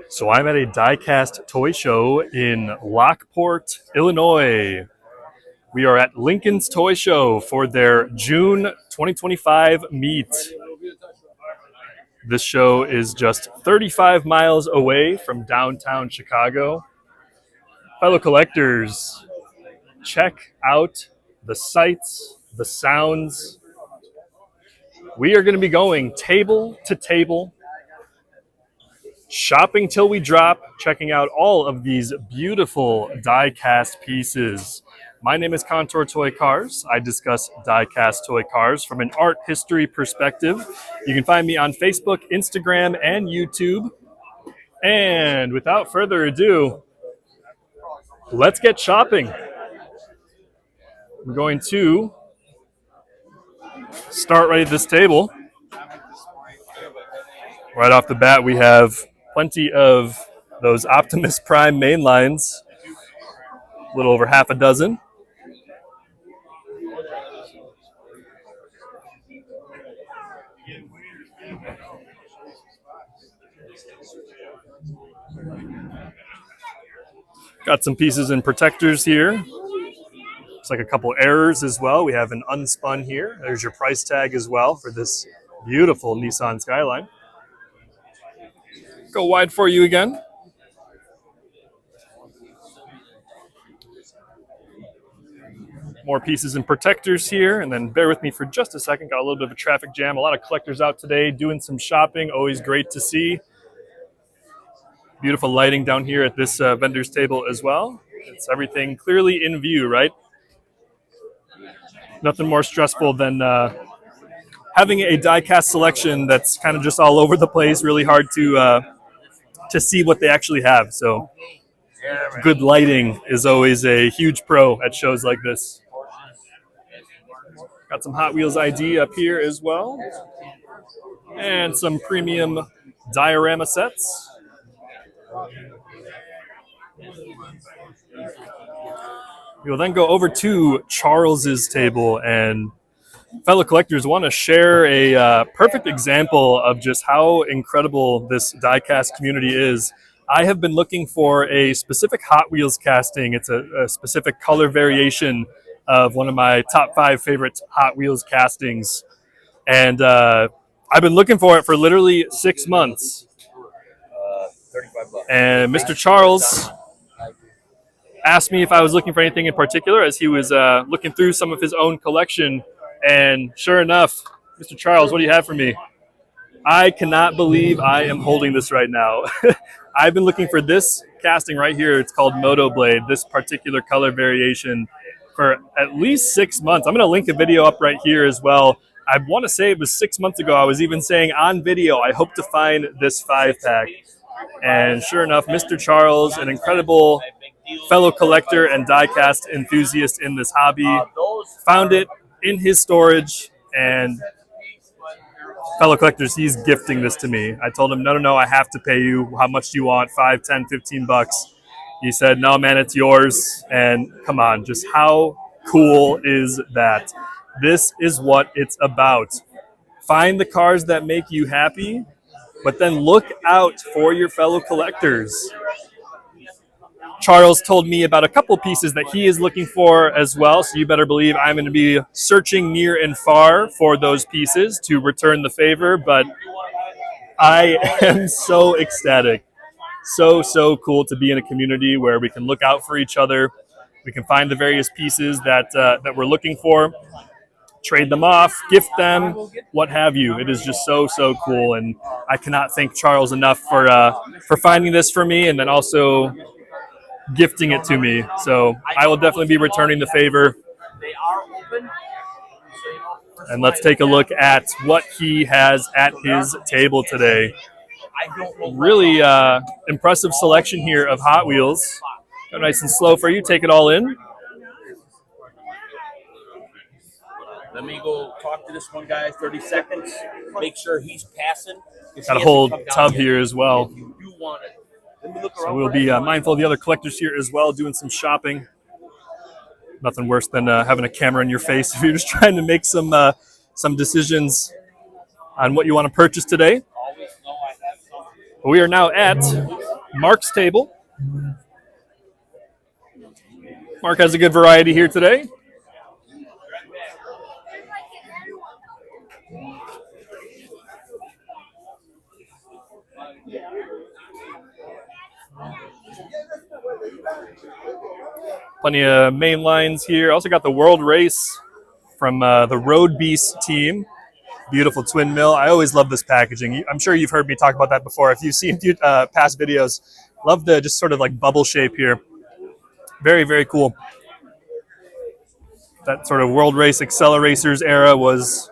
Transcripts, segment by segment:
So I'm at a Diecast toy show in Lockport, Illinois. We are at Lincoln's Toy Show for their June 2025 meet. This show is just 35 miles away from downtown Chicago. Fellow collectors, check out the sights, the sounds. We are going to be going table to table, shopping till we drop, checking out all of these beautiful die-cast pieces. My name is Contour Toy Cars. I discuss die-cast toy cars from an art history perspective. You can find me on Facebook, Instagram, and YouTube. And without further ado, let's get shopping. I'm going to start right at this table. Right off the bat, we have plenty of those Optimus Prime mainlines, a little over half a dozen. Got some pieces and protectors here. Looks like a couple errors as well. We have an unspun here. There's your price tag as well for this beautiful Nissan Skyline. Go wide for you again. More pieces and protectors here, and then bear with me for just a second. Got a little bit of a traffic jam. A lot of collectors out today doing some shopping. Always great to see. Beautiful lighting down here at this vendor's table as well. It's everything clearly in view, right? Nothing more stressful than having a die-cast selection that's kind of just all over the place. Really hard to see what they actually have. So good lighting is always a huge pro at shows like this. Got some Hot Wheels ID up here as well. And some premium diorama sets. We will then go over to Charles's table, and fellow collectors want to share a perfect example of just how incredible this die-cast community is. I have been looking for a specific Hot Wheels casting. It's a specific color variation of one of my top 5 favorite Hot Wheels castings. And I've been looking for it for literally 6 months. And Mr. Charles asked me if I was looking for anything in particular as he was looking through some of his own collection. And sure enough, Mr. Charles, what do you have for me? I cannot believe I am holding this right now. I've been looking for this casting right here. It's called Moto Blade, this particular color variation, for at least 6 months. I'm going to link a video up right here as well. I want to say it was 6 months ago. I was even saying on video, I hope to find this 5-pack. And sure enough, Mr. Charles, an incredible fellow collector and die-cast enthusiast in this hobby, found it in his storage. And fellow collectors, he's gifting this to me. I told him, no, I have to pay you. How much do you want? 5, 10, 15 bucks. He said, no, man, it's yours. And come on, just how cool is that? This is what it's about. Find the cars that make you happy, but then look out for your fellow collectors. Charles told me about a couple pieces that he is looking for as well, so you better believe I'm going to be searching near and far for those pieces to return the favor, but I am so ecstatic. So cool to be in a community where we can look out for each other. We can find the various pieces that we're looking for, trade them off, gift them, what have you. It is just so cool, and I cannot thank Charles enough for finding this for me and then also gifting it to me. So I will definitely be returning the favor. And let's take a look at what he has at his table today. Really impressive selection here of Hot Wheels. Go nice and slow for you. Take it all in. Let me go talk to this one guy 30 seconds. Make sure he's passing. Got a whole tub here as well. If you do want it. So we'll be mindful of the other collectors here as well, doing some shopping. Nothing worse than having a camera in your face if you're just trying to make some decisions on what you want to purchase today. We are now at Mark's table. Mark has a good variety here today. Plenty of main lines here. Also got the World Race from the Road Beast team. Beautiful twin mill. I always love this packaging. I'm sure you've heard me talk about that before. If you've seen past videos, love the just sort of like bubble shape here. Very, very cool. That sort of World Race Acceleracers era was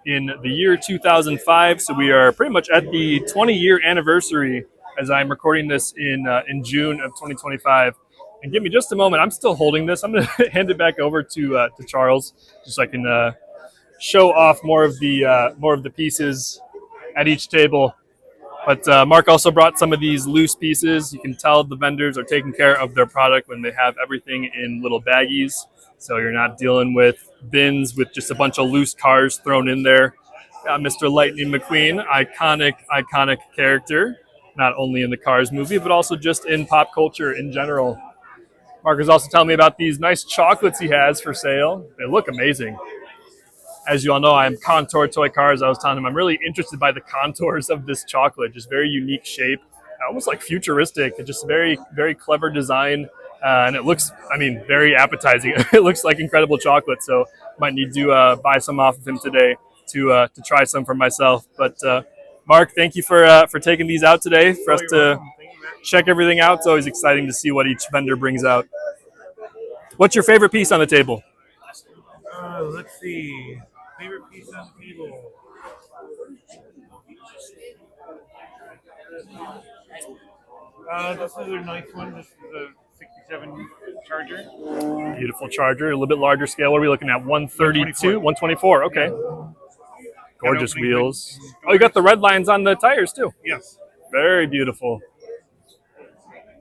in the year 2005. So we are pretty much at the 20-year anniversary as I'm recording this in June of 2025. And give me just a moment. I'm still holding this. I'm going to hand it back over to Charles just so I can show off more of the pieces at each table. But Mark also brought some of these loose pieces. You can tell the vendors are taking care of their product when they have everything in little baggies. So you're not dealing with bins with just a bunch of loose cars thrown in there. Mr. Lightning McQueen, iconic character, not only in the Cars movie, but also just in pop culture in general. Mark is also telling me about these nice chocolates he has for sale. They look amazing. As you all know, I'm Contour Toy Cars. I was telling him I'm really interested by the contours of this chocolate. Just very unique shape, almost like futuristic. Just very, very clever design. And it looks, very appetizing. It looks like incredible chocolate. So might need to buy some off of him today to try some for myself. But Mark, thank you for taking these out today for us to check everything out. It's always exciting to see what each vendor brings out. What's your favorite piece on the table? Let's see. Favorite piece on the table. This is a nice one. This is a 67 Charger. Beautiful Charger, a little bit larger scale. What are we looking at? 132, 124. Okay. Gorgeous wheels. Oh, you got the red lines on the tires too. Yes. Very beautiful.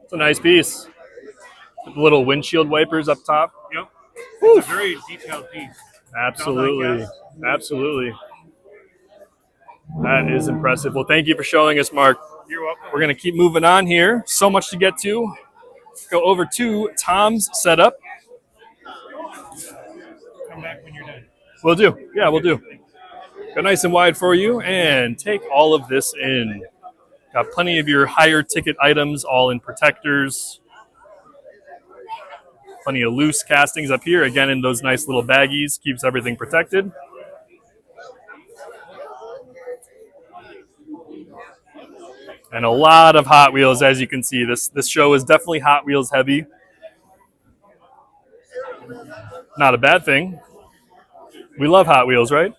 It's a nice piece. Little windshield wipers up top. Yep. It's a very detailed piece. Absolutely. Absolutely. That is impressive. Well, thank you for showing us, Mark. You're welcome. We're going to keep moving on here. So much to get to. Let's go over to Tom's setup. Come back when you're done. We'll do. Yeah, we'll do. Go nice and wide for you and take all of this in. Got plenty of your higher ticket items all in protectors. Plenty of loose castings up here, again in those nice little baggies, keeps everything protected. And a lot of Hot Wheels, as you can see. This show is definitely Hot Wheels heavy. Not a bad thing. We love Hot Wheels, right?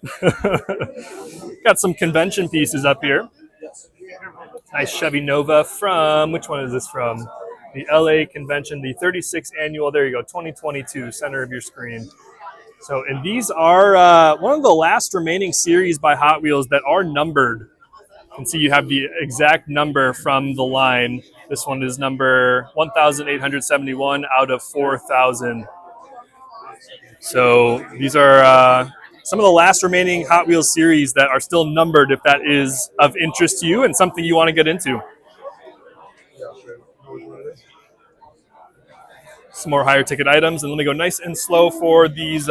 Got some convention pieces up here. Nice Chevy Nova from, which one is this from? The LA convention, the 36th annual, there you go, 2022, center of your screen. So, and these are one of the last remaining series by Hot Wheels that are numbered. You can see you have the exact number from the line. This one is number 1,871 out of 4,000. So these are some of the last remaining Hot Wheels series that are still numbered if that is of interest to you and something you want to get into. Some more higher ticket items, and let me go nice and slow for these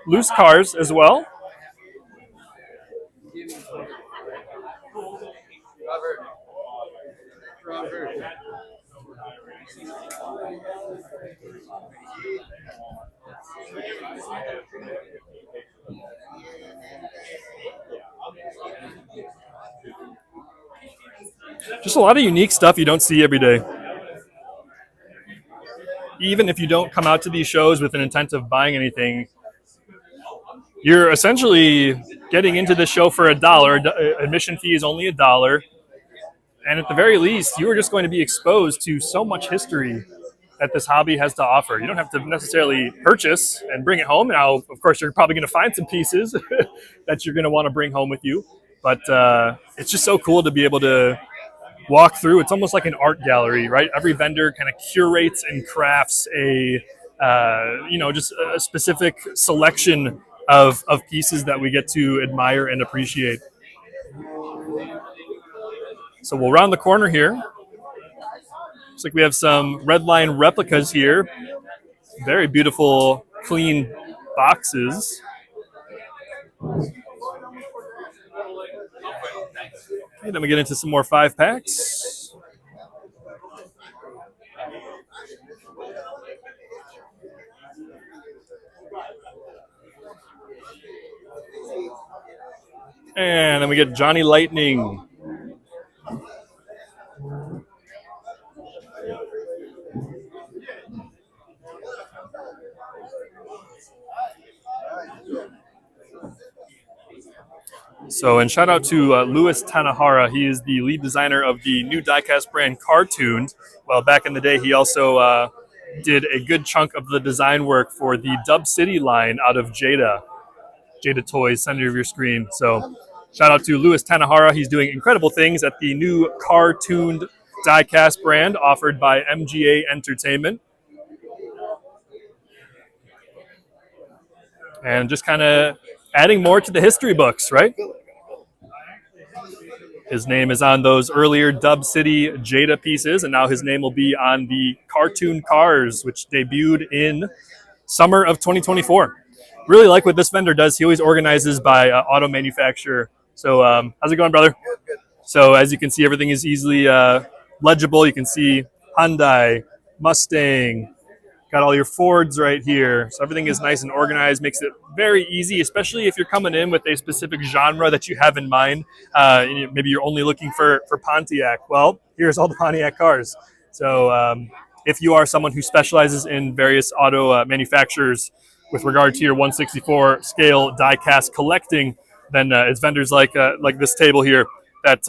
loose cars as well. Just a lot of unique stuff you don't see every day. Even if you don't come out to these shows with an intent of buying anything, you're essentially getting into the show for $1. Admission fee is only $1. And at the very least, you are just going to be exposed to so much history that this hobby has to offer. You don't have to necessarily purchase and bring it home. Now, of course, you're probably going to find some pieces that you're going to want to bring home with you. But it's just so cool to be able to walk through. It's almost like an art gallery, right? Every vendor kind of curates and crafts just a specific selection of pieces that we get to admire and appreciate. So we'll round the corner here. Looks like we have some red line replicas here. Very beautiful, clean boxes. Okay, then we get into some more 5-packs. And then we get Johnny Lightning. So, and shout out to Louis Tanahara. He is the lead designer of the new Diecast brand Cartooned. Well, back in the day, he also did a good chunk of the design work for the Dub City line out of Jada Toys, center of your screen. So, shout out to Louis Tanahara. He's doing incredible things at the new Cartooned Diecast brand offered by MGA Entertainment. And just kind of adding more to the history books, right? His name is on those earlier Dub City Jada pieces, and now his name will be on the Cartoon Cars, which debuted in summer of 2024. Really like what this vendor does. He always organizes by auto manufacturer. So how's it going, brother? Good. So as you can see, everything is easily legible. You can see Hyundai, Mustang, got all your Fords right here. So everything is nice and organized, makes it very easy, especially if you're coming in with a specific genre that you have in mind. Maybe you're only looking for Pontiac. Well, here's all the Pontiac cars. So if you are someone who specializes in various auto manufacturers with regard to your 1/64 scale die-cast collecting, then it's vendors like this table here that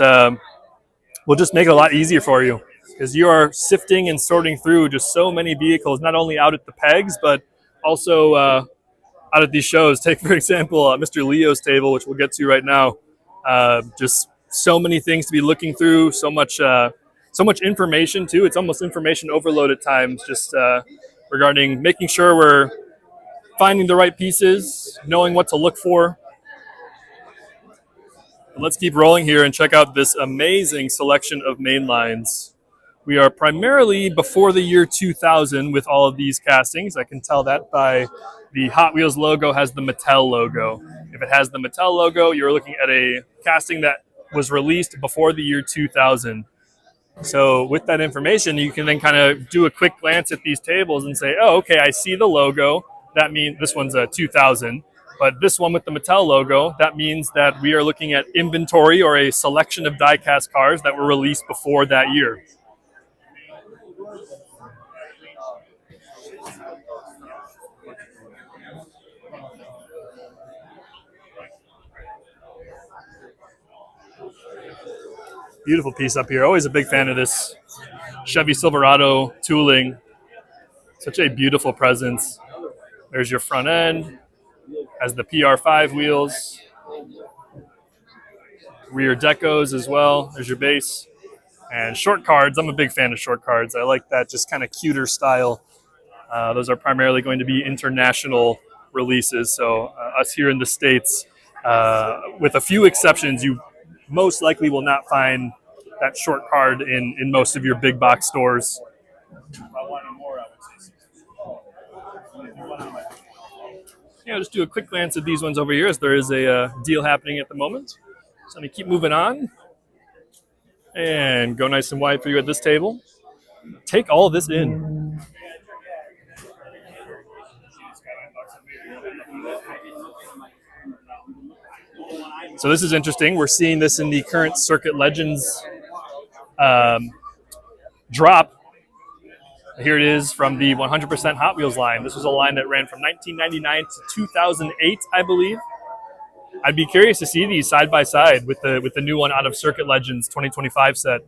will just make it a lot easier for you, because you are sifting and sorting through just so many vehicles, not only out at the pegs, but also out at these shows. Take, for example, Mr. Leo's table, which we'll get to right now. Just so many things to be looking through, so much information, too. It's almost information overload at times, just regarding making sure we're finding the right pieces, knowing what to look for. Let's keep rolling here and check out this amazing selection of mainlines. We are primarily before the year 2000 with all of these castings. I can tell that by the Hot Wheels logo has the Mattel logo. If it has the Mattel logo, you're looking at a casting that was released before the year 2000. So with that information, you can then kind of do a quick glance at these tables and say, oh, okay, I see the logo. That means this one's a 2000. But this one with the Mattel logo, that means that we are looking at inventory or a selection of die-cast cars that were released before that year. Beautiful piece up here. Always a big fan of this Chevy Silverado tooling. Such a beautiful presence. There's your front end. Has the PR5 wheels. Rear decos as well. There's your base. And short cards. I'm a big fan of short cards. I like that just kind of cuter style. Those are primarily going to be international releases. So us here in the States, with a few exceptions, you most likely will not find that short card in most of your big box stores. Yeah, just do a quick glance at these ones over here, as there is a deal happening at the moment. So let me keep moving on and go nice and wide for you at this table. Take all of this in. So this is interesting. We're seeing this in the current Circuit Legends drop. Here it is from the 100% Hot Wheels line. This was a line that ran from 1999 to 2008, I believe. I'd be curious to see these side by side with the new one out of Circuit Legends 2025 set.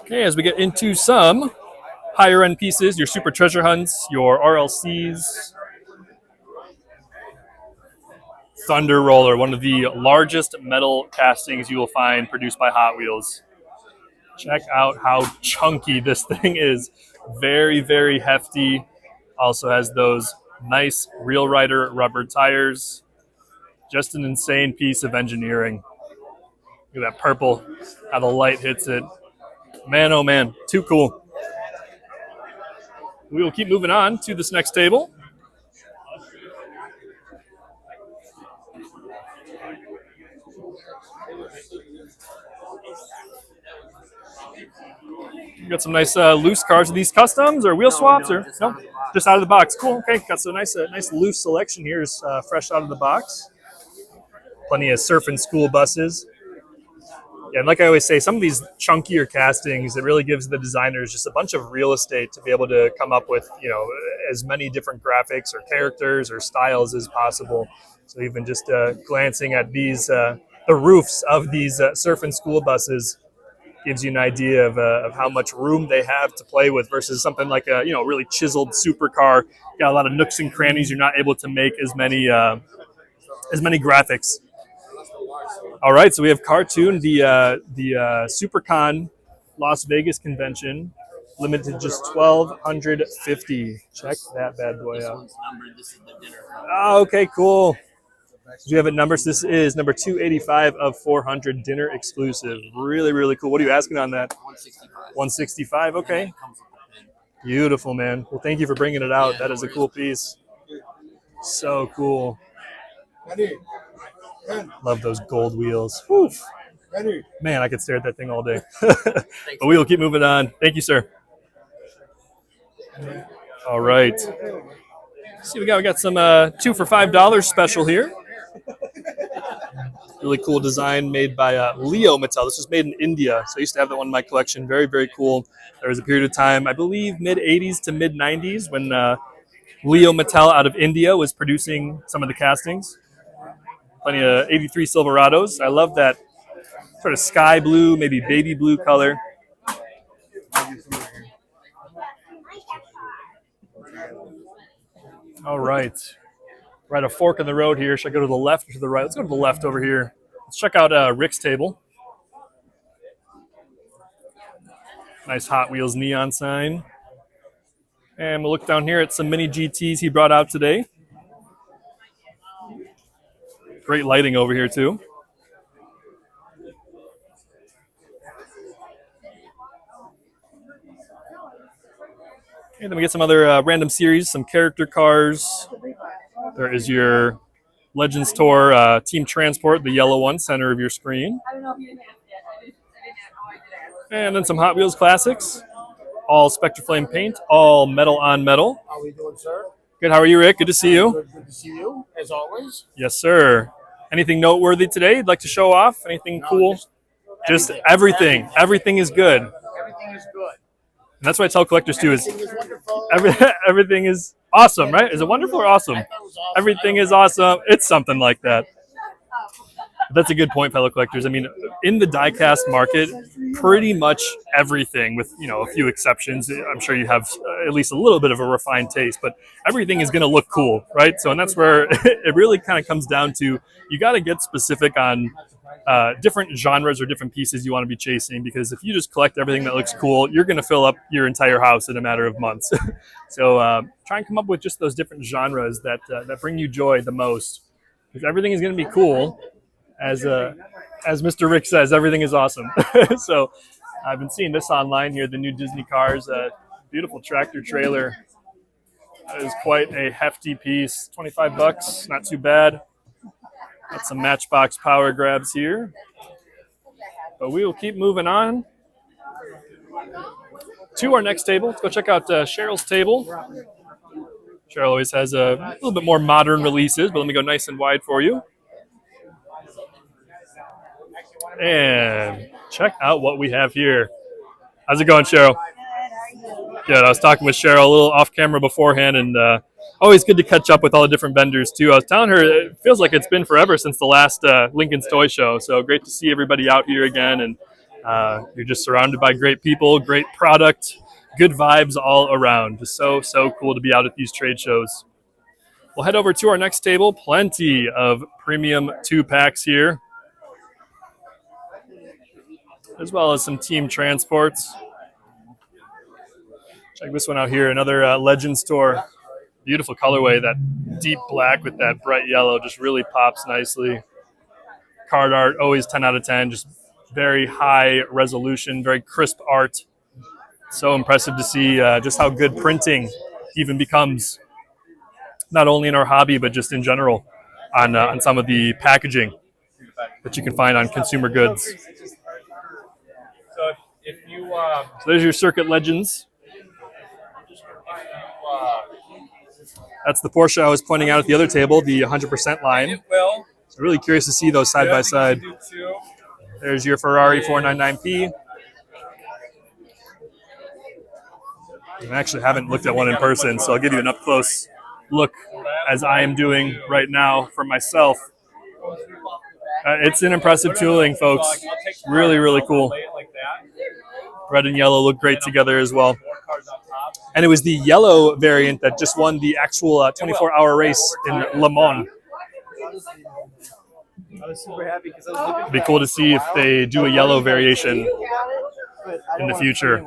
Okay, as we get into some higher end pieces, your Super Treasure Hunts, your RLCs. Thunder Roller, one of the largest metal castings you will find produced by Hot Wheels. Check out how chunky this thing is. Very, very hefty. Also has those nice Real Rider rubber tires. Just an insane piece of engineering. Look at that purple, how the light hits it. Man, oh man, too cool. We will keep moving on to this next table. You got some nice loose cars. Are these customs or wheel swaps or no? Just out of the box. Cool. Okay, got some nice loose selection here, fresh out of the box. Plenty of surf and school buses. Yeah, and like I always say, some of these chunkier castings, it really gives the designers just a bunch of real estate to be able to come up with, as many different graphics or characters or styles as possible. So even just glancing at these, the roofs of these surf and school buses gives you an idea of how much room they have to play with versus something like a really chiseled supercar. Got a lot of nooks and crannies. You're not able to make as many graphics. All right, so we have Cartoon, the SuperCon Las Vegas convention, limited to just 1,250. Check that bad boy out. Oh, okay, cool. Do you have it numbers? This is number 285 of 400, dinner exclusive. Really, really cool. What are you asking on that? 165. Okay. Beautiful, man. Well, thank you for bringing it out. That is a cool piece. So cool. Love those gold wheels. Whew. Man, I could stare at that thing all day. But we will keep moving on. Thank you, sir. All right. See, we got some 2 for $5 special here. Really cool design made by Leo Mattel. This was made in India, so I used to have that one in my collection. Very, very cool. There was a period of time, I believe mid-'80s to mid-'90s, when Leo Mattel out of India was producing some of the castings. Plenty of 83 Silverados. I love that sort of sky blue, maybe baby blue color. All right. We're at a fork in the road here. Should I go to the left or to the right? Let's go to the left over here. Let's check out Rick's table. Nice Hot Wheels neon sign. And we'll look down here at some mini GTs he brought out today. Great lighting over here, too. And then we get some other random series, some character cars. There is your Legends Tour Team Transport, the yellow one, center of your screen. And then some Hot Wheels classics. All Spectraflame paint, all metal on metal. How are we doing, sir? Good. How are you, Rick? Good to see you. Good to see you, as always. Yes, sir. Anything noteworthy today you'd like to show off? Anything cool? Just everything. Everything is good. Everything is good. And that's what I tell collectors too. Everything is wonderful. Everything is awesome, right? Is it wonderful or awesome? I thought it was awesome. Everything is awesome. It's something like that. That's a good point, fellow collectors. I mean, in the diecast market, pretty much everything, with a few exceptions. I'm sure you have at least a little bit of a refined taste, but everything is going to look cool, right? So, and that's where it really kind of comes down to, you got to get specific on different genres or different pieces you want to be chasing, because if you just collect everything that looks cool, you're going to fill up your entire house in a matter of months. So try and come up with just those different genres that bring you joy the most, because everything is going to be cool. As Mr. Rick says, everything is awesome. So I've been seeing this online here, the new Disney cars, beautiful tractor trailer. That is quite a hefty piece. $25, not too bad. Got some Matchbox power grabs here. But we will keep moving on to our next table. Let's go check out Cheryl's table. Cheryl always has a little bit more modern releases, but let me go nice and wide for you. And check out what we have here. How's it going, Cheryl? Good. I was talking with Cheryl a little off camera beforehand, and always good to catch up with all the different vendors, too. I was telling her it feels like it's been forever since the last Lincoln's Toy Show, so great to see everybody out here again, and you're just surrounded by great people, great product, good vibes all around. Just so cool to be out at these trade shows. We'll head over to our next table. Plenty of premium 2-packs here, as well as some team transports. Check this one out here, another Legends Tour. Beautiful colorway. That deep black with that bright yellow just really pops nicely. Card art, always 10 out of 10. Just very high resolution, very crisp art. So impressive to see just how good printing even becomes, not only in our hobby, but just in general on some of the packaging that you can find on consumer goods. So if you So there's your Circuit Legends. That's the Porsche I was pointing out at the other table, the 100% line. will, So really curious to see those side by side. There's your Ferrari 499P. I actually haven't looked at one in person, so I'll give you an up-close look as I am doing right now for myself. It's an impressive tooling, folks. Really, really cool. Red and yellow look great together as well. And it was the yellow variant that just won the actual 24-hour race in Le Mans. I was super happy because I was looking It'd be cool to see if they do a yellow variation in the future.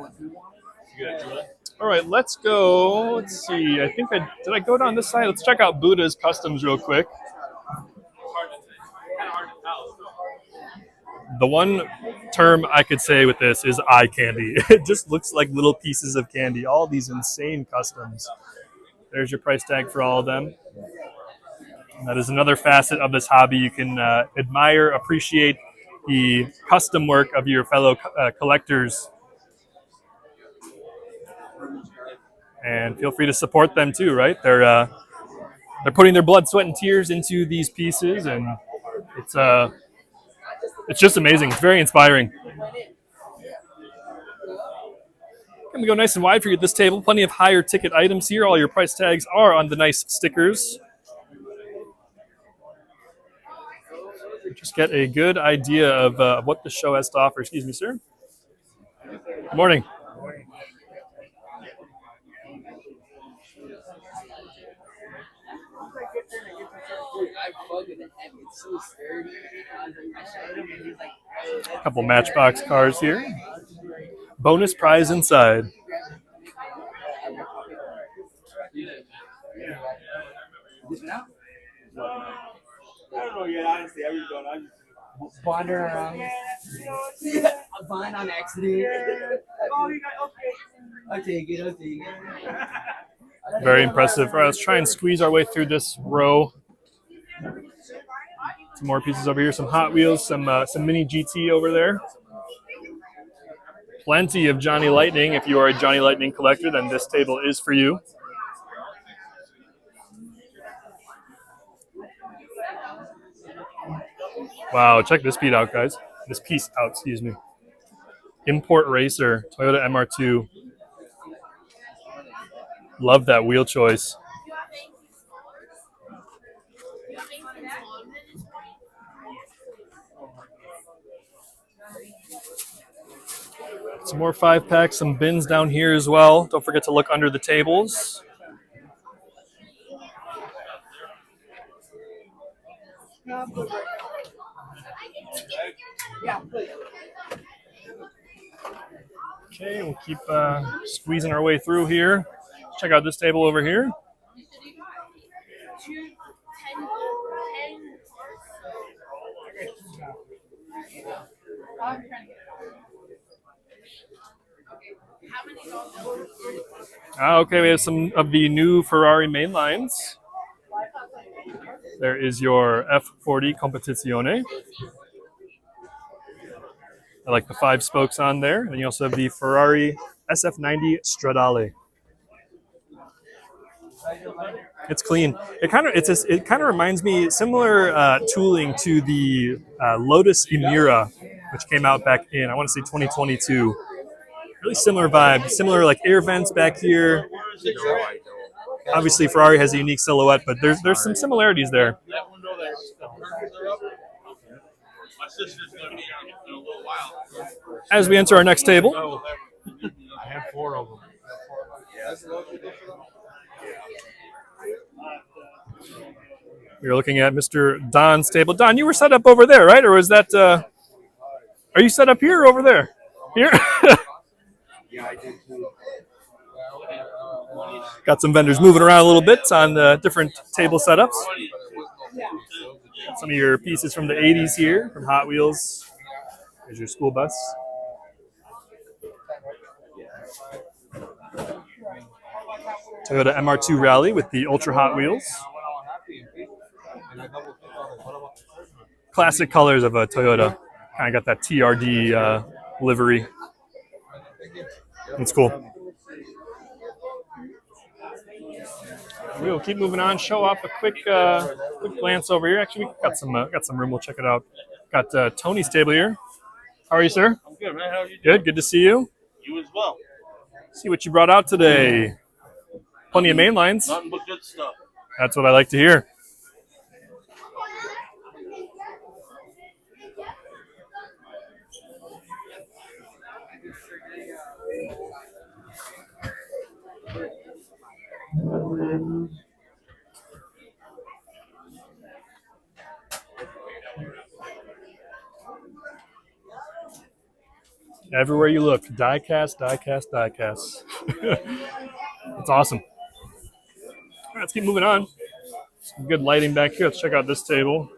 All right, let's go. Let's see. Did I go down this side? Let's check out Buddha's Customs real quick. The one term I could say with this is eye candy. It just looks like little pieces of candy. All these insane customs. There's your price tag for all of them. And that is another facet of this hobby. You can admire, appreciate the custom work of your fellow collectors. And feel free to support them too, right? They're putting their blood, sweat, and tears into these pieces, and it's just amazing. It's very inspiring. Let me go nice and wide for you at this table. Plenty of higher ticket items here. All your price tags are on the nice stickers. Just get a good idea of what the show has to offer. Excuse me, sir. Good morning. A couple Matchbox cars here. Bonus prize inside. I don't know yet, honestly. I really don't. I'm just wandering around. I'm fine on accident. I'll take it. Very impressive. All right, let's try and squeeze our way through this row. Some more pieces over here. Some Hot Wheels, some Mini GT over there. Plenty of Johnny Lightning. If you are a Johnny Lightning collector, then this table is for you. Wow, check this piece out, guys. This piece out, excuse me. Import Racer, Toyota MR2. Love that wheel choice. Some more 5-packs, some bins down here as well. Don't forget to look under the tables. Okay, we'll keep squeezing our way through here. Check out this table over here. Okay, we have some of the new Ferrari mainlines. There is your F40 Competizione. I like the 5 spokes on there. And you also have the Ferrari SF90 Stradale. It's clean. It kind of reminds me similar tooling to the Lotus Emira, which came out back in, I want to say 2022. Really similar vibe, similar like air vents back here. Obviously, Ferrari has a unique silhouette, but there's some similarities there. As we enter our next table, I have 4 of them. we're looking at Mr. Don's table. Don, you were set up over there, right? Or was that? Are you set up here or over there? Here. Yeah, I did too. Got some vendors moving around a little bit on the different table setups. Some of your pieces from the 80s here, from Hot Wheels. There's your school bus. Toyota MR2 Rally with the Ultra Hot Wheels. Classic colors of a Toyota. Kind of got that TRD livery. It's cool. We'll keep moving on. Show off a quick glance over here. Actually, we got some room. We'll check it out. Got Tony's table here. How are you, sir? I'm good, man. How are you doing? Good. Good to see you. You as well. See what you brought out today. Plenty of mainlines. Nothing but good stuff. That's what I like to hear. Everywhere you look, diecast, diecast, diecast. That's awesome. All right, let's keep moving on. Some good lighting back here. Let's check out this table.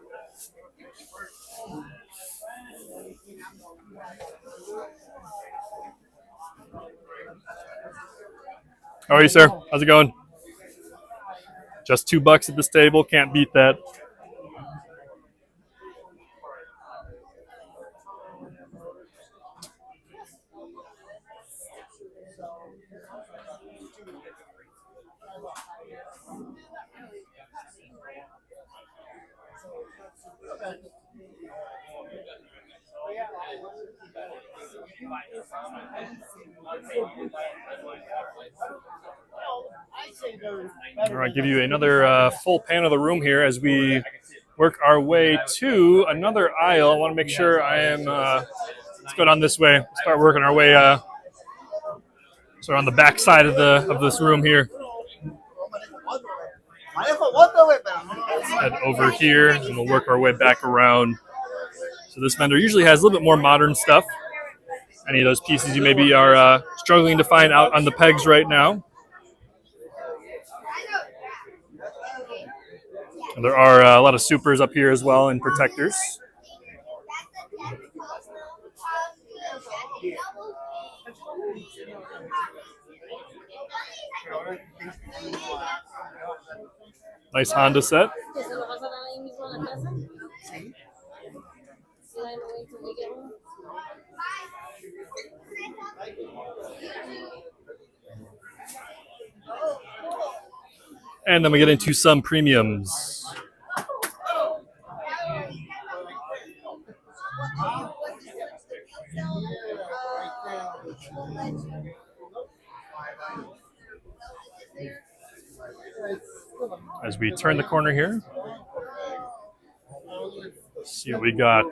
How are you, sir? How's it going? Just $2 at this table. Can't beat that. All right, give you another full pan of the room here as we work our way to another aisle. I want to make sure I am. Let's go down this way. Start working our way. So on the back side of this room here. Let's head over here, and we'll work our way back around. So this vendor usually has a little bit more modern stuff. Any of those pieces you maybe are struggling to find out on the pegs right now. And there are a lot of supers up here as well and protectors. Nice Honda set. And then we get into some premiums. As we turn the corner here, see what we got.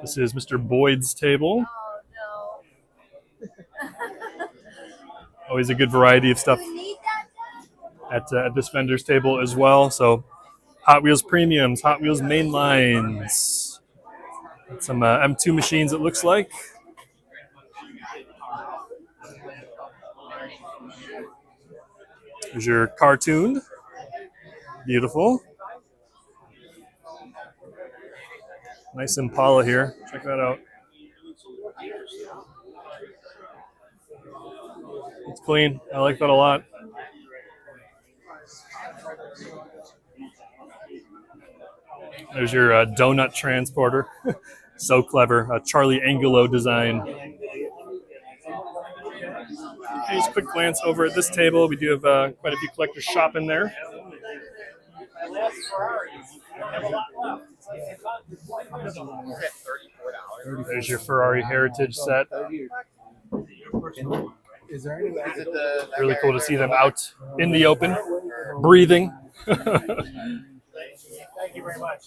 This is Mr. Boyd's table. Always a good variety of stuff at this vendor's table as well. So Hot Wheels premiums, Hot Wheels mainlines, some M2 machines it looks like. There's your cartoon. Beautiful. Nice Impala here. Check that out. It's clean. I like that a lot. There's your donut transporter. So clever. A Charlie Angelo design. Okay, just a quick glance over at this table. We do have quite a few collectors shopping there. There's your Ferrari Heritage set. Really cool to see them out in the open, breathing. Thank you very much.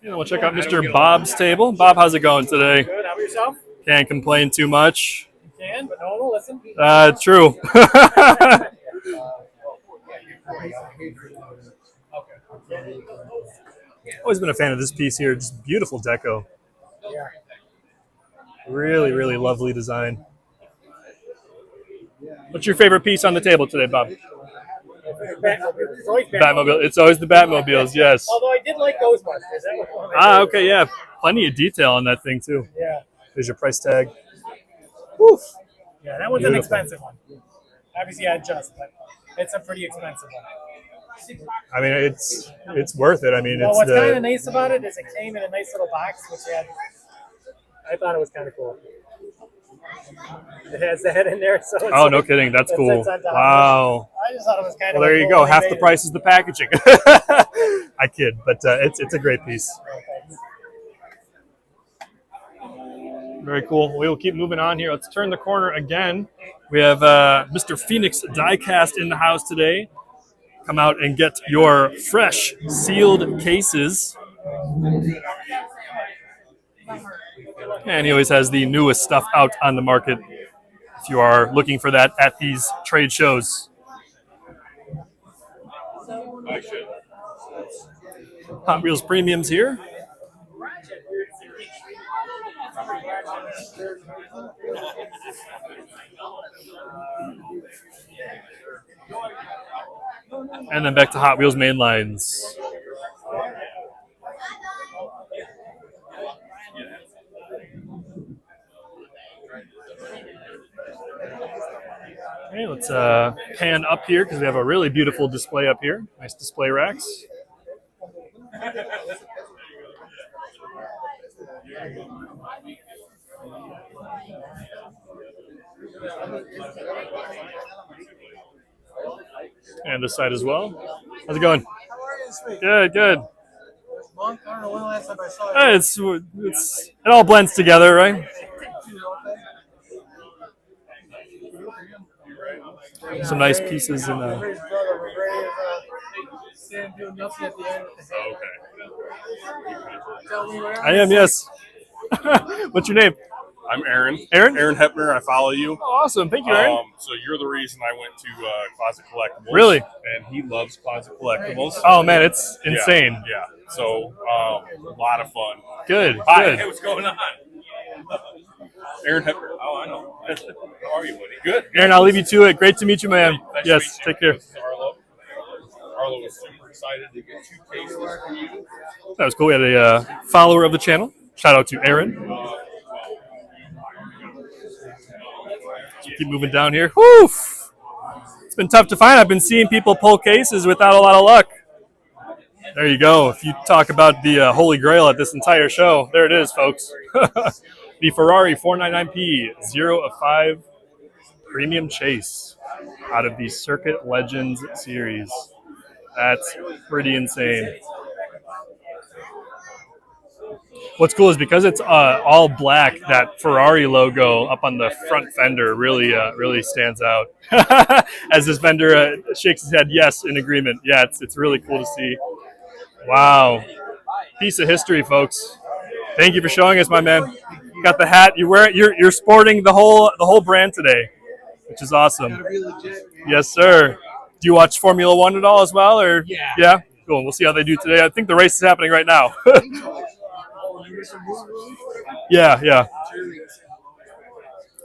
We'll check out Mr. Bob's table. Bob, how's it going today? Good. How about yourself? Can't complain too much. You can, but no, listen. True. Always been a fan of this piece here. Just beautiful deco. Yeah. Really, really lovely design. What's your favorite piece on the table today, Bob? Batmobile. It's always the Batmobiles, yes. Although I did like those ones. Okay, yeah. Plenty of detail on that thing, too. Yeah. There's your price tag. Yeah, that one's an expensive one. Obviously, I adjust, but it's a pretty expensive one. I mean, it's worth it. I mean, Well, it's what's kind of the nice about it is it came in a nice little box, which had. I thought it was kind of cool. It has that in there, so. It's oh, no kidding, that's it cool. sits on top. Wow. I just thought it was kind Well, of. there you go. Half the price is the packaging. I kid, but it's a great piece. Very cool. We will keep moving on here. Let's turn the corner again. We have Mr. Phoenix Diecast in the house today. Come out and get your fresh sealed cases. And he always has the newest stuff out on the market if you are looking for that at these trade shows. Hot Wheels Premiums here. And then back to Hot Wheels Mainlines. Okay, let's pan up here because we have a really beautiful display up here. Nice display racks. And this side as well. How's it going? Good, good. I don't know when the last time I saw you. It all blends together, right? Some nice pieces in I am, yes. What's your name? I'm Aaron. Aaron? Aaron Hepner. I follow you. Oh, awesome. Thank you, Aaron. So you're the reason I went to Closet Collectibles. Really? And he loves Closet Collectibles. Oh, man, it's insane. Yeah. So a lot of fun. Good, Hi. good. Hey, what's going on? Aaron Hepner. Oh, I know. How are you, buddy? Good. Aaron, I'll leave you to it. Great to meet you, man. Nice to Yes, meet you. take care. This is Arlo. Arlo was super excited to get 2 cases for you. That was cool. We had a follower of the channel. Shout out to Aaron. Keep moving down here. Whew! It's been tough to find. I've been seeing people pull cases without a lot of luck. There you go. If you talk about the holy grail at this entire show, there it is, folks. The Ferrari 499P 0 of 5 Premium Chase out of the Circuit Legends series. That's pretty insane. What's cool is because it's all black, that Ferrari logo up on the front fender really stands out. As this vendor shakes his head, yes, in agreement. Yeah, it's really cool to see. Wow, piece of history, folks. Thank you for showing us, my man. Got the hat. You wear it. You're sporting the whole brand today, which is awesome. Yes, sir. Do you watch Formula One at all as well, or yeah? Cool. We'll see how they do today. I think the race is happening right now. Yeah.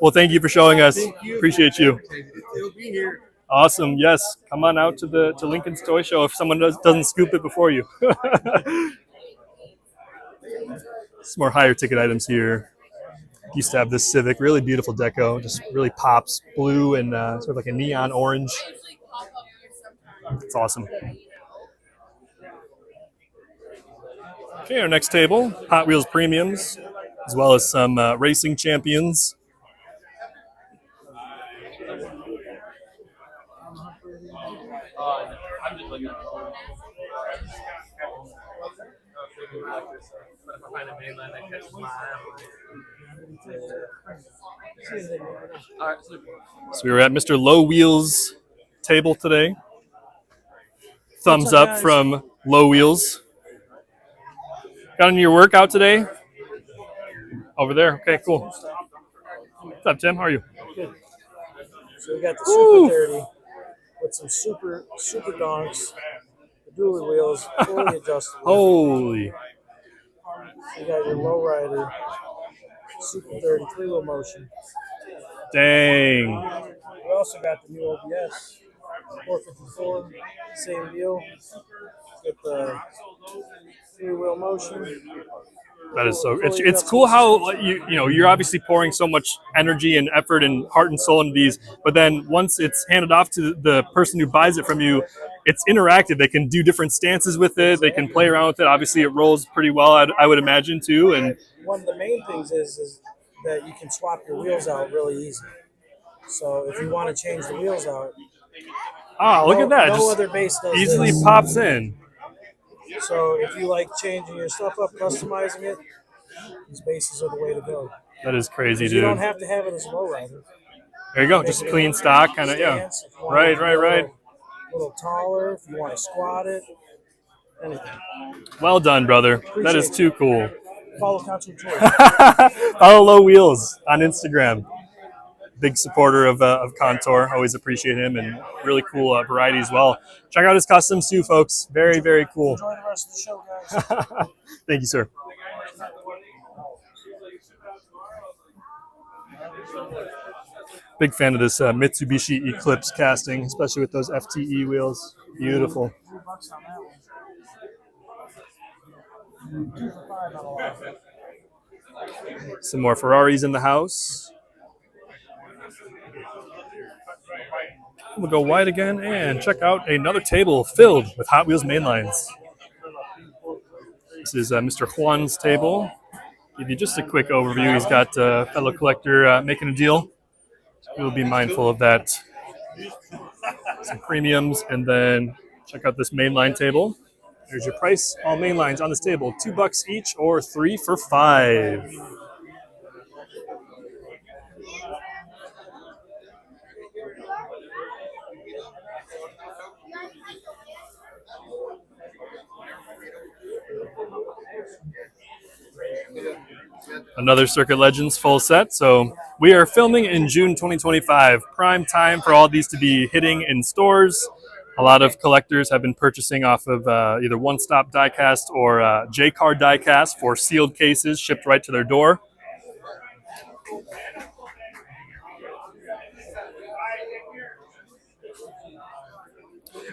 Well, thank you for showing us. Appreciate you. Awesome. Yes. Come on out to Lincoln's Toy Show if someone doesn't scoop it before you. Some more higher ticket items here. Used to have this Civic, really beautiful deco, just really pops blue and sort of like a neon orange. It's awesome. Okay, our next table, Hot Wheels Premiums, as well as some racing champions. So we were at Mr. Low Wheels' table today. Thumbs up from Low Wheels. Got into your workout today? Over there? Okay, cool. What's up, Tim? How are you? Good. So we got the Super 30 with some super donks, the dually wheels, fully adjustable. Holy. You got your low rider. Super 30, 3-wheel motion. Dang. We also got the new OBS, 454, same deal. Get the 3-wheel motion. That is so. It's cool how you're obviously pouring so much energy and effort and heart and soul into these, but then once it's handed off to the person who buys it from you, it's interactive. They can do different stances with it. They can play around with it. Obviously, it rolls pretty well, I would imagine too. And one of the main things is that you can swap your wheels out really easy. So if you want to change the wheels out, look at that! No Just other base does easily this. pops in. So if you like changing your stuff up, customizing it, these bases are the way to go. That is crazy, dude. You don't have to have it as a lowrider. There you go, just clean stock, kind of, yeah. Right. A little taller if you want to squat it. Anything. Well done, brother. That is too cool. Follow Contour Tours. Follow Low Wheels on Instagram. Big supporter of Contour. Always appreciate him, and really cool variety as well. Check out his customs too, folks. Very, very cool. Enjoy the rest of the show, guys. Thank you, sir. Big fan of this Mitsubishi Eclipse casting, especially with those FTE wheels. Beautiful. Some more Ferraris in the house. We'll go wide again and check out another table filled with Hot Wheels mainlines. This is Mr. Juan's table. Give you just a quick overview. He's got a fellow collector making a deal. We'll be mindful of that. Some premiums, and then check out this mainline table. There's your price. All mainlines on this table, $2 each or 3 for $5. Another Circuit Legends full set. So we are filming in June 2025. Prime time for all these to be hitting in stores. A lot of collectors have been purchasing off of either One Stop Diecast or J-Car Diecast for sealed cases shipped right to their door.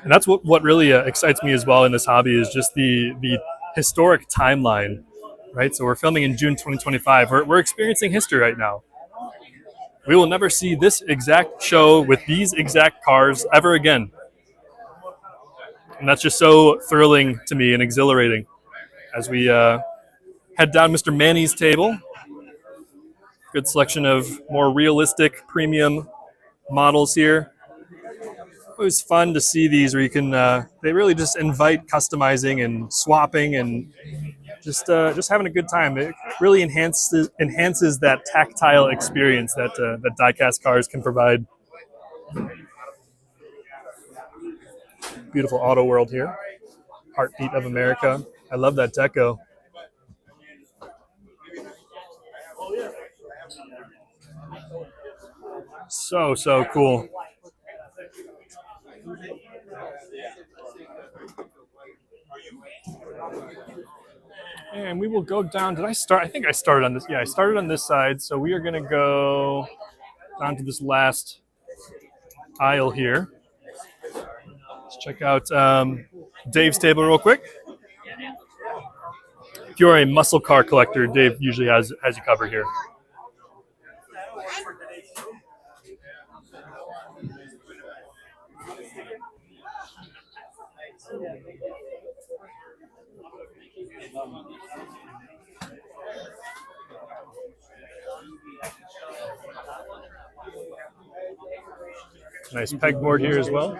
And that's what really excites me as well in this hobby, is just the historic timeline. Right, so we're filming in June 2025. We're experiencing history right now. We will never see this exact show with these exact cars ever again. And that's just so thrilling to me and exhilarating. As we head down Mr. Manny's table. Good selection of more realistic premium models here. Always fun to see these where you can, they really just invite customizing and swapping and just having a good time. It really enhances that tactile experience that diecast cars can provide. Beautiful auto world here. Heartbeat of America. I love that deco. So cool. And we will go down. Did I start? I think I started on this. Yeah, I started on this side. So we are going to go down to this last aisle here. Let's check out Dave's table real quick. If you're a muscle car collector, Dave usually has you covered here. Nice pegboard here as well.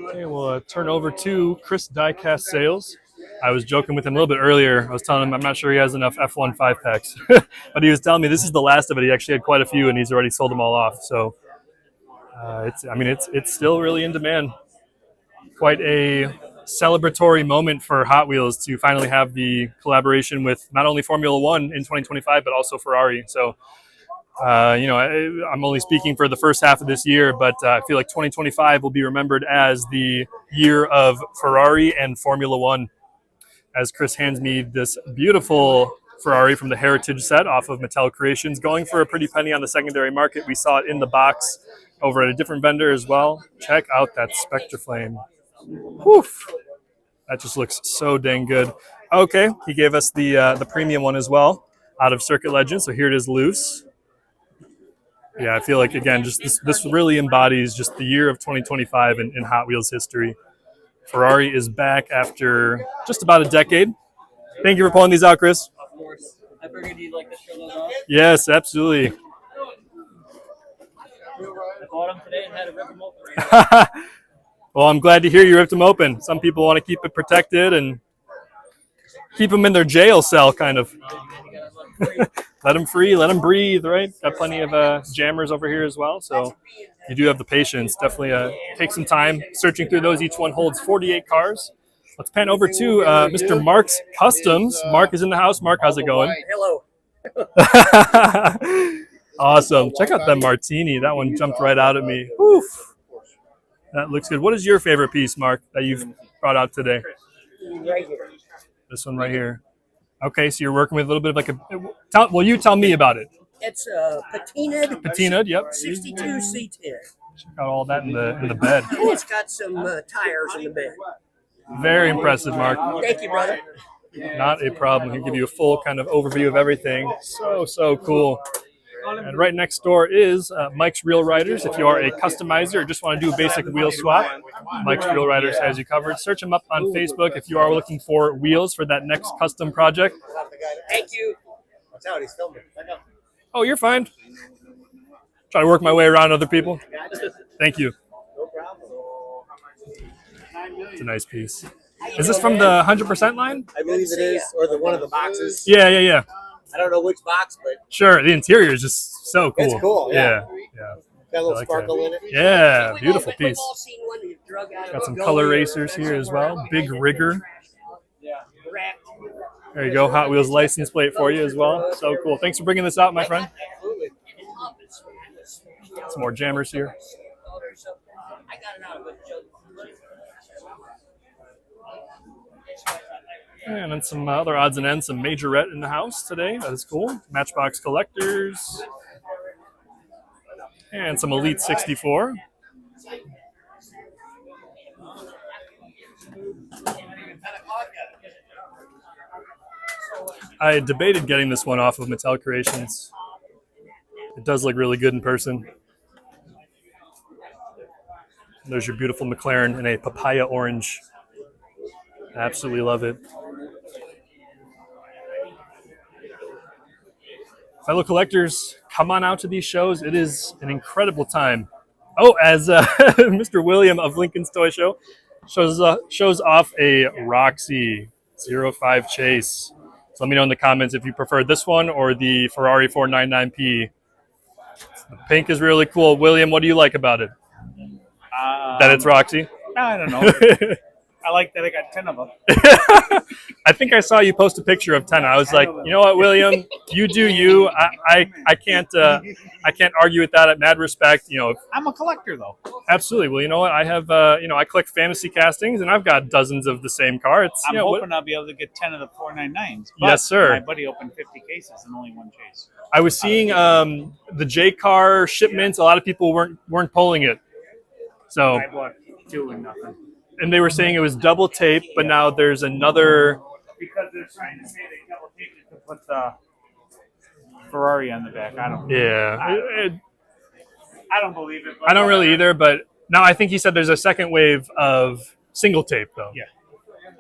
Okay, we'll turn over to Chris Diecast Sales. I was joking with him a little bit earlier. I was telling him I'm not sure he has enough F1 5-packs. But he was telling me this is the last of it. He actually had quite a few, and he's already sold them all off. So it's still really in demand. Quite a celebratory moment for Hot Wheels to finally have the collaboration with not only Formula One in 2025, but also Ferrari. So, I'm only speaking for the first half of this year, but I feel like 2025 will be remembered as the year of Ferrari and Formula One. As Chris hands me this beautiful Ferrari from the Heritage set off of Mattel Creations, going for a pretty penny on the secondary market. We saw it in the box over at a different vendor as well. Check out that Spectre Flame. Whew. That just looks so dang good. Okay, he gave us the premium one as well out of Circuit Legends. So here it is loose. Yeah, I feel like, again, just this really embodies just the year of 2025 in Hot Wheels history. Ferrari is back after just about a decade. Thank you for pulling these out, Chris. Of course. I figured you'd like to show those off. Yes, absolutely. I bought them today and had to rip them open. Well, I'm glad to hear you ripped them open. Some people want to keep it protected and keep them in their jail cell, kind of. Let them free, let them breathe, right? Got plenty of jammers over here as well, so you do have the patience. Definitely take some time searching through those. Each one holds 48 cars. Let's pan over to Mr. Mark's Customs. Mark is in the house. Mark, how's it going? Hello. Awesome. Check out that martini. That one jumped right out at me. Oof. That looks good. What is your favorite piece, Mark, that you've brought out today? Right here. This one right here. Okay, so you're working with a little bit of like you tell me about it. It's patinaed. Patinaed, yep. 62 C10. Check out all that in the bed. And it's got some tires in the bed. Very impressive, Mark. Thank you, brother. Not a problem. He'll give you a full kind of overview of everything. So cool. And right next door is Mike's Real Riders. If you are a customizer or just want to do a basic wheel swap, Mike's Real Riders has you covered. Search him up on Facebook if you are looking for wheels for that next custom project. Thank you. Watch out, he's filming. Oh, you're fine. Try to work my way around other people. Thank you. No problem. It's a nice piece. Is this from the 100% line? I believe it is, or one of the boxes. Yeah. I don't know which box, but Sure. The interior is just so cool. it's cool. Yeah. Got a little like sparkle that. in it. Yeah, beautiful piece. We've all seen one you drug out of Got some a color gully or racers here as well. somewhere Big rigger. wrapped. There you go. Hot Wheels license plate for you as well. So cool. Thanks for bringing this out, my friend. Some more jammers here. I got it out of a jug. And then some other odds and ends. Some majorette in the house today. That is cool. Matchbox collectors. And some Elite 64. I debated getting this one off of Mattel Creations. It does look really good in person. There's your beautiful McLaren in a papaya orange. Absolutely love it. Fellow collectors, come on out to these shows. It is an incredible time. Oh, as Mr. William of Lincoln's Toy Show shows off a Roxy 05 Chase. So let me know in the comments if you prefer this one or the Ferrari 499P. The pink is really cool. William, what do you like about it? That it's Roxy? I don't know. I like that I got 10 of them. I think I saw you post a picture of 10. I was like, you know what, William, you do you. I can't argue with that. At mad respect, I'm a collector, though. Absolutely. Well, you know what? I have I collect fantasy castings, and I've got dozens of the same car. I'm hoping I'll be able to get 10 of the 499s. But yes, sir. My buddy opened 50 cases and only one chase. I was seeing the J car shipments. A lot of people weren't pulling it. So I bought 2 and nothing. And they were saying it was double tape, but now there's another. Because they're trying to say they double taped it to put the Ferrari on the back. I don't. Yeah. I don't believe it. But I don't really either, but now I think he said there's a second wave of single tape, though. Yeah.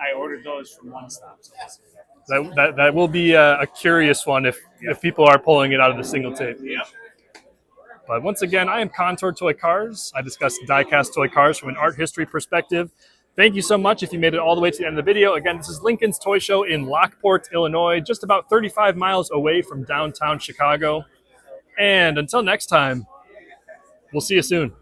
I ordered those from One Stop. That will be a curious one if people are pulling it out of the single tape. Yeah. But once again, I am Contour Toy Cars. I discuss die-cast toy cars from an art history perspective. Thank you so much if you made it all the way to the end of the video. Again, this is Lincoln's Toy Show in Lockport, Illinois, just about 35 miles away from downtown Chicago. And until next time, we'll see you soon.